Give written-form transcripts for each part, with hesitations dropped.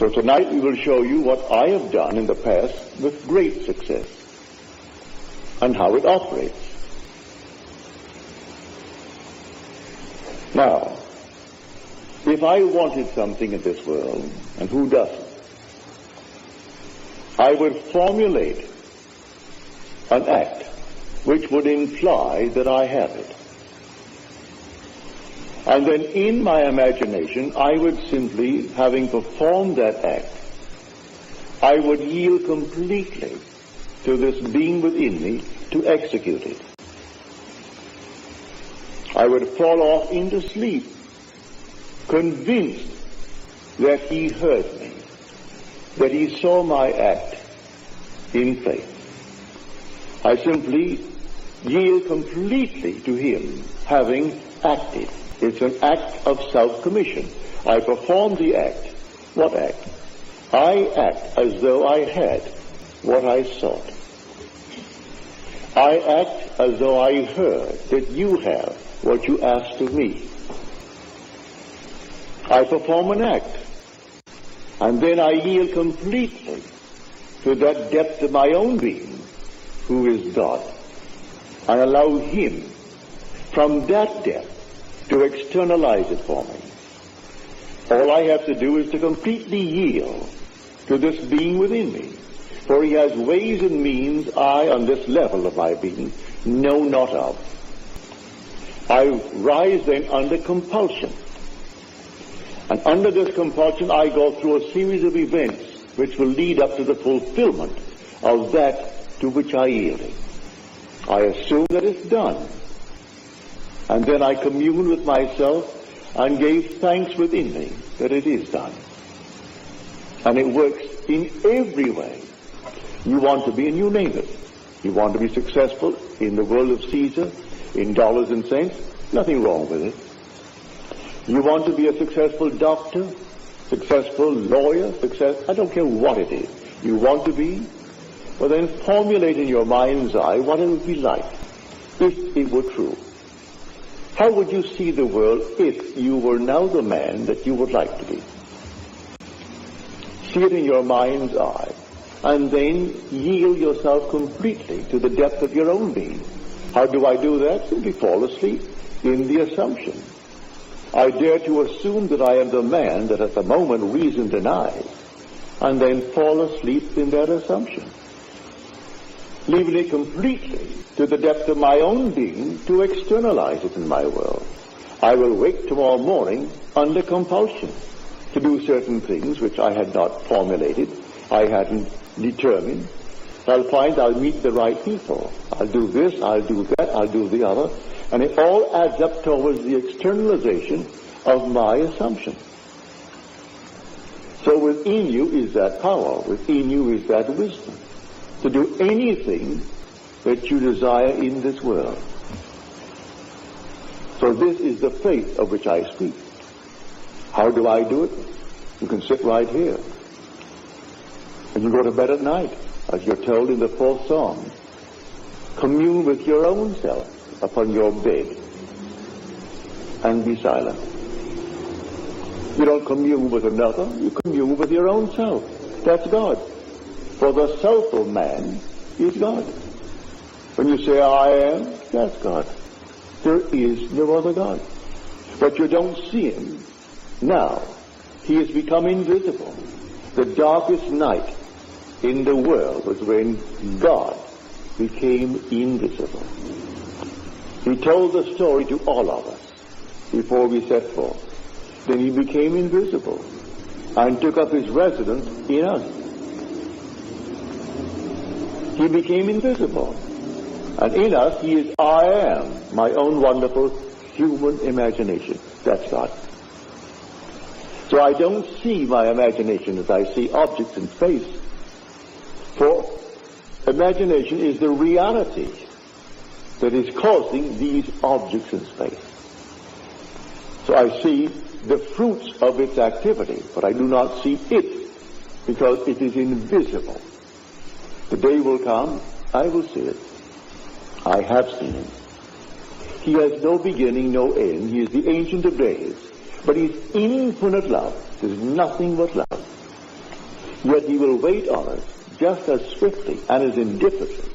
So tonight we will show you what I have done in the past with great success and how it operates. Now, if I wanted something in this world, and who doesn't, I would formulate an act which would imply that I have it. And then in my imagination, I would simply, having performed that act, I would yield completely to this being within me to execute it. I would fall off into sleep, convinced that he heard me, that he saw my act in faith. I simply yield completely to him, having acted. It's an act of self-commission. I perform the act. What act? I act as though I had what I sought. I act as though I heard that you have what you asked of me. I perform an act, and then I yield completely to that depth of my own being, who is God. I allow him from that depth to externalize it for me. All I have to do is to completely yield to this being within me, for he has ways and means I, on this level of my being, know not of. I rise then under compulsion. And under this compulsion I go through a series of events which will lead up to the fulfillment of that to which I yielded. I assume that it's done. And then I commune with myself and gave thanks within me that it is done. And it works in every way. You want to be, and you name it. You want to be successful in the world of Caesar, in dollars and cents, nothing wrong with it. You want to be a successful doctor, successful lawyer, I don't care what it is. You want to be, well then formulate in your mind's eye what it would be like if it were true. How would you see the world if you were now the man that you would like to be? See it in your mind's eye, and then yield yourself completely to the depth of your own being. How do I do that? Simply fall asleep in the assumption. I dare to assume that I am the man that at the moment reason denies, and then fall asleep in that assumption, leaving it completely to the depth of my own being to externalize it in my world. I will wake tomorrow morning under compulsion to do certain things which I had not formulated, I hadn't determined. I'll find I'll meet the right people. I'll do this, I'll do that, I'll do the other. And it all adds up towards the externalization of my assumption. So within you is that power, within you is that wisdom to do anything that you desire in this world. So this is the faith of which I speak. How do I do it? You can sit right here. And you go to bed at night, as you're told in the 4th Psalm. Commune with your own self upon your bed and be silent. You don't commune with another, you commune with your own self. That's God. For the self of man is God. When you say I am, that's God. There is no other God. But you don't see him now. He has become invisible. The darkest night in the world was when God became invisible. He told the story to all of us before we set forth. Then he became invisible and took up his residence in us. He became invisible. And in us he is I am, my own wonderful human imagination. That's God. So I don't see my imagination as I see objects in space. For imagination is the reality that is causing these objects in space. So I see the fruits of its activity, but I do not see it because it is invisible. The day will come, I will see it. I have seen him. He has no beginning, no end. He is the Ancient of Days. But he's infinite love. There's nothing but love. Yet he will wait on us just as swiftly and as indifferently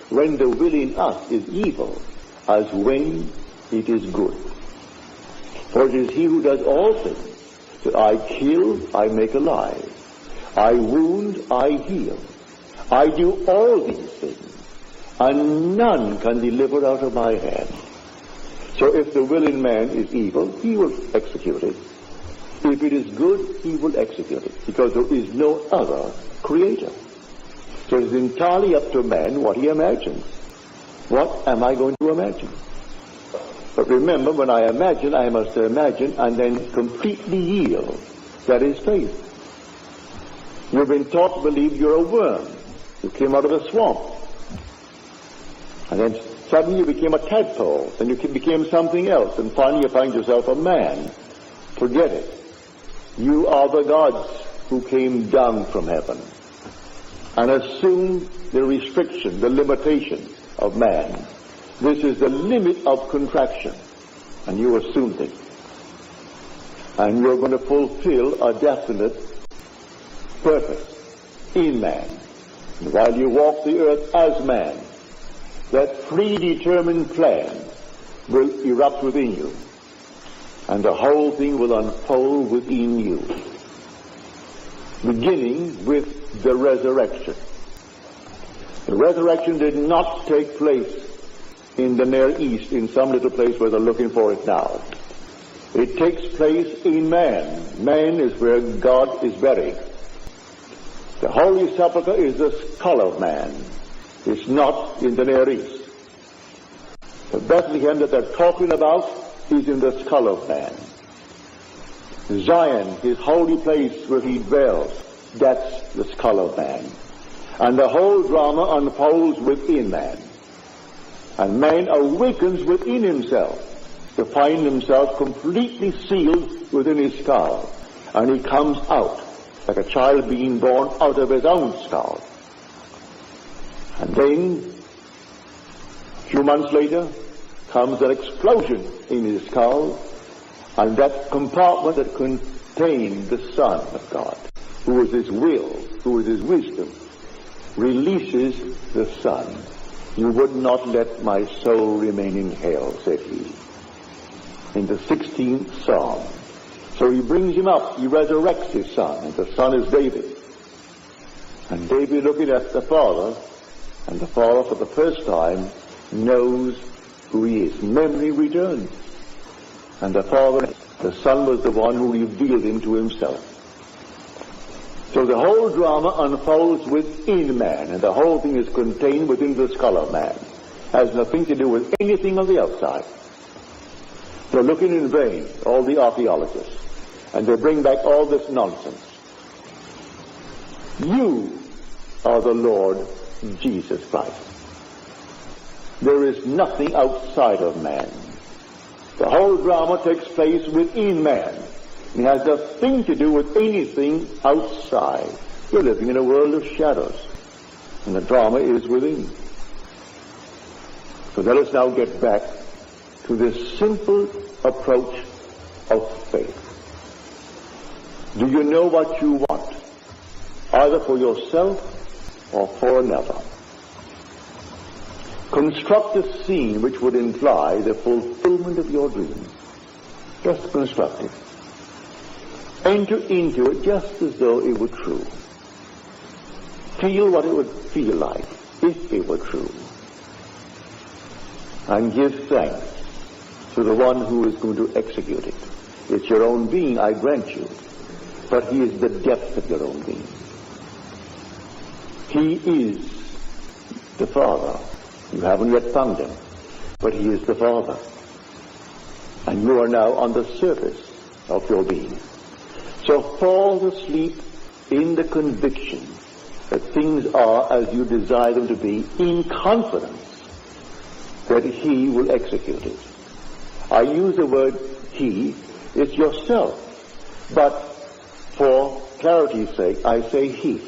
when the will in us is evil as when it is good. For it is he who does all things, that I kill, I make alive. I wound, I heal. I do all these things, and none can deliver out of my hand. So if the will in man is evil, he will execute it. If it is good, he will execute it, because there is no other creator. So it is entirely up to man what he imagines. What am I going to imagine? But remember, when I imagine, I must imagine and then completely yield. That is faith. You've been taught to believe you're a worm. You came out of a swamp. And then suddenly you became a tadpole. Then you became something else. And finally you find yourself a man. Forget it. You are the gods who came down from heaven and assumed the restriction, the limitation of man. This is the limit of contraction. And you assumed it. And you're going to fulfill a definite purpose in man. And while you walk the earth as man, that predetermined plan will erupt within you. And the whole thing will unfold within you. Beginning with the resurrection. The resurrection did not take place in the Near East, in some little place where they're looking for it now. It takes place in man. Man is where God is buried. The Holy Sepulchre is the skull of man. It's not in the Near East. The Bethlehem that they're talking about is in the skull of man. Zion, his holy place where he dwells, that's the skull of man. And the whole drama unfolds within man. And man awakens within himself to find himself completely sealed within his skull. And he comes out like a child being born out of his own skull. And then, a few months later, comes an explosion in his skull, and that compartment that contained the Son of God, who is his will, who is his wisdom, releases the Son. You would not let my soul remain in hell, said he, in the 16th Psalm. So he brings him up, he resurrects his son, and the son is David. And David, looking at the Father, and the Father for the first time knows who he is. Memory returns. And the Father, the Son was the one who revealed him to himself. So the whole drama unfolds within man, and the whole thing is contained within the skull of man. Has nothing to do with anything on the outside. They're looking in vain, all the archaeologists, and they bring back all this nonsense. You are the Lord Jesus Christ. There is nothing outside of man. The whole drama takes place within man. It has nothing to do with anything outside. You're living in a world of shadows, and the drama is within. So let us now get back to this simple approach of faith. Do you know what you want, either for yourself or for another? Construct a scene which would imply the fulfillment of your dream. Just construct it. Enter into it just as though it were true. Feel what it would feel like if it were true. And give thanks to the one who is going to execute it. It's your own being, I grant you, but he is the depth of your own being. He is the Father. You haven't yet found him, but he is the Father. And you are now on the surface of your being. So fall asleep in the conviction that things are as you desire them to be, in confidence that he will execute it. I use the word he, it's yourself. But for clarity's sake, I say he,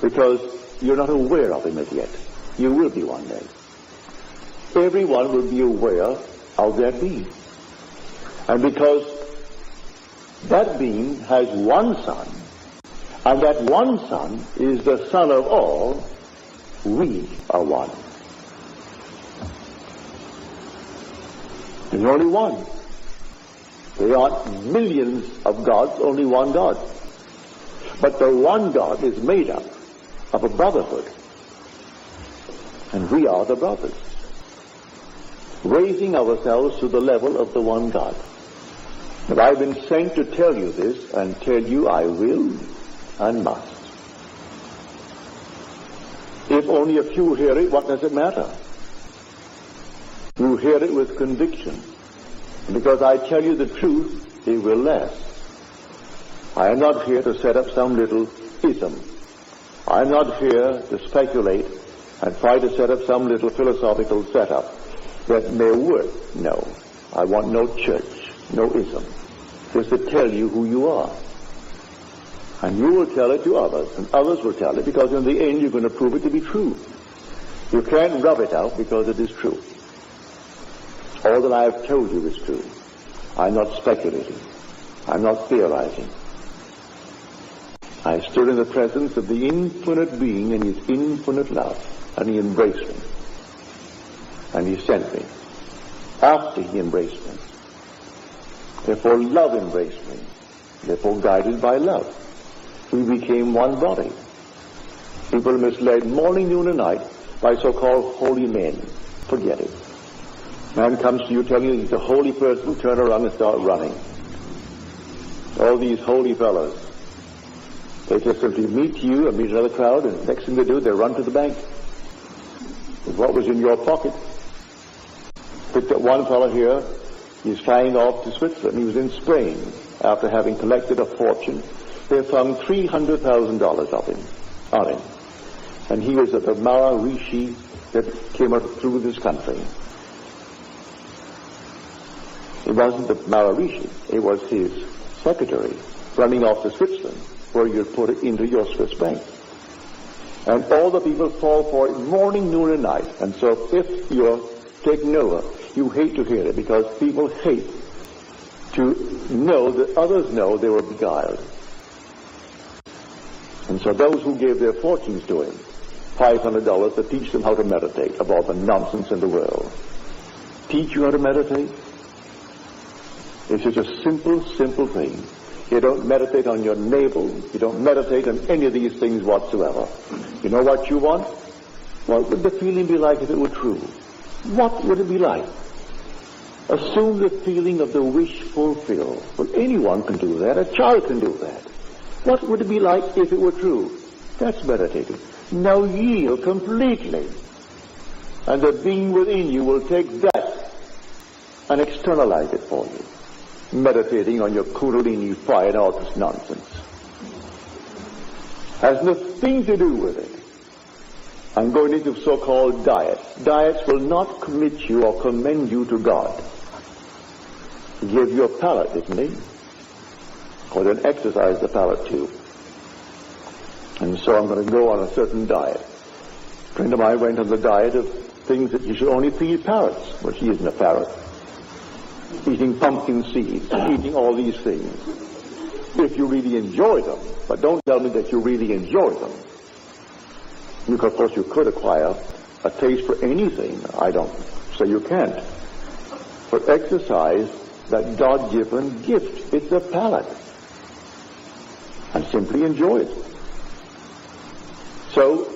because you're not aware of him as yet. You will be one day. Everyone will be aware of their being. And because that being has one son, And that one Son is the Son of all. We are one. There's only one. There aren't millions of gods, only one God. But the one God is made up of a brotherhood. And we are the brothers, raising ourselves to the level of the one God. And I've been sent to tell you this, and tell you I will and must. If only a few hear it, what does it matter? You hear it with conviction. Because I tell you the truth, it will last. I am not here to set up some little ism. I am not here to speculate and try to set up some little philosophical setup that may work. No. I want no church, no ism. Just to tell you who you are. And you will tell it to others, and others will tell it, because in the end you're going to prove it to be true. You can't rub it out because it is true. All that I have told you is true. I'm not speculating. I'm not theorizing. I stood in the presence of the infinite being and his infinite love, and he embraced me. And he sent me after he embraced me. Therefore love embraced me. Therefore guided by love, we became one body. People are misled morning, noon, and night by so-called holy men. Forget it. Man comes to you telling you he's a holy person, turn around and start running. All these holy fellows, they just simply meet you and meet another crowd, and next thing they do, they run to the bank with what was in your pocket. Picked up one fellow here, he's flying off to Switzerland. He was in Spain after having collected a fortune. They found $300,000 on him. And he was at the Maharishi that came up through this country. It wasn't the Maharishi, it was his secretary running off to Switzerland, where you'd put it into your Swiss bank. And all the people fall for it morning, noon, and night. And so if you're taking over, you hate to hear it, because people hate to know that others know they were beguiled. And so those who gave their fortunes to him, $500 to teach them how to meditate about the nonsense in the world. Teach you how to meditate? It's just a simple, simple thing. You don't meditate on your navel. You don't meditate on any of these things whatsoever. You know what you want? What would the feeling be like if it were true? What would it be like? Assume the feeling of the wish fulfilled. Well, anyone can do that. A child can do that. What would it be like if it were true? That's meditating. Now yield completely. And the being within you will take that and externalize it for you. Meditating on your Kundalini fire and all this nonsense. Has nothing to do with it. I'm going into so-called diets. Diets will not commit you or commend you to God. He gives you a palate, isn't he? Or then exercise the palate too. And so I'm going to go on a certain diet. A friend of mine went on the diet of things that you should only feed parrots. Well, she isn't a parrot. Eating pumpkin seeds, eating all these things. If you really enjoy them, but don't tell me that you really enjoy them. Because, of course, you could acquire a taste for anything. I don't say you can't. But exercise that God-given gift. It's a palate. And simply enjoy it. So,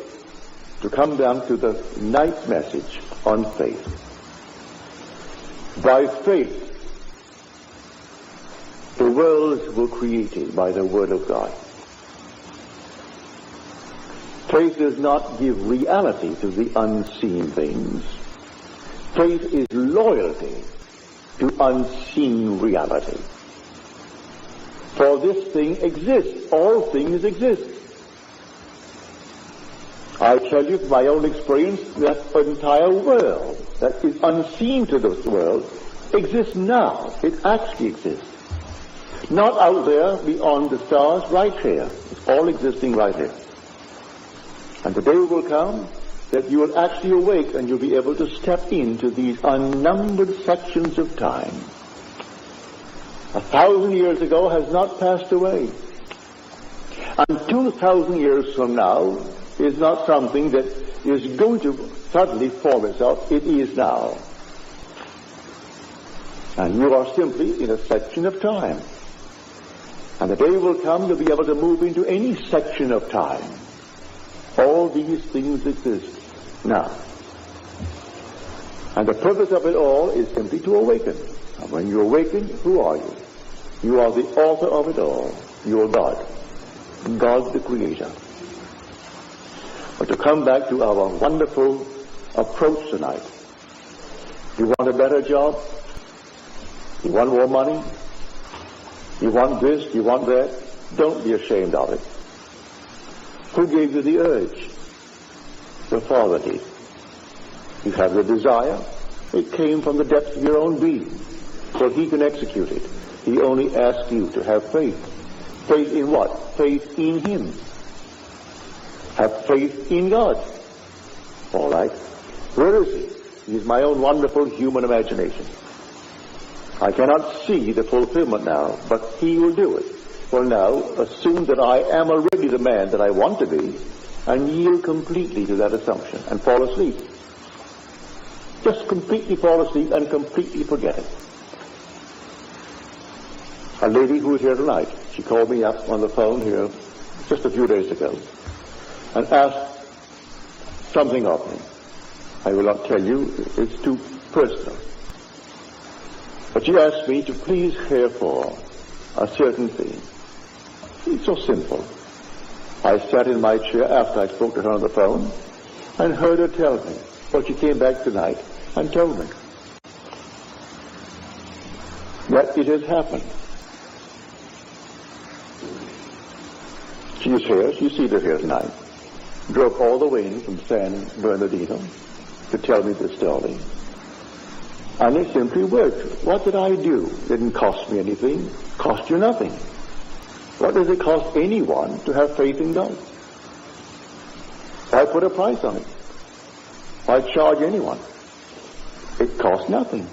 to come down to the ninth message on faith. By faith, the worlds were created by the Word of God. Faith does not give reality to the unseen things. Faith is loyalty to unseen reality. For this thing exists. All things exist. I tell you from my own experience that entire world that is unseen to this world exists now. It actually exists. Not out there beyond the stars, right here. It's all existing right here. And the day will come that you will actually awake and you'll be able to step into these unnumbered sections of time. 1,000 years ago has not passed away. And 2,000 years from now is not something that is going to suddenly form itself. It is now. And you are simply in a section of time. And the day will come to be able to move into any section of time. All these things exist now. And the purpose of it all is simply to awaken. And when you awaken, who are you? You are the author of it all. You are God. God the Creator. But to come back to our wonderful approach tonight. You want a better job? You want more money? You want this? You want that? Don't be ashamed of it. Who gave you the urge? The Father did. You have the desire. It came from the depths of your own being. So He can execute it. He only asks you to have faith. Faith in what? Faith in Him. Have faith in God. All right. Where is He? He is my own wonderful human imagination. I cannot see the fulfillment now, but He will do it. Well, now, assume that I am already the man that I want to be, and yield completely to that assumption, and fall asleep. Just completely fall asleep and completely forget it. A lady who is here tonight, she called me up on the phone here just a few days ago, and asked something of me. I will not tell you, it's too personal. But she asked me to please care for a certain thing. It's so simple. I sat in my chair after I spoke to her on the phone and heard her tell me. Well, she came back tonight and told me that it has happened. She is here. She's seated here tonight. Drove all the way in from San Bernardino to tell me this story. And it simply worked. What did I do? It didn't cost me anything. Cost you nothing. What does it cost anyone to have faith in God? Why put a price on it? Why charge anyone? It costs nothing.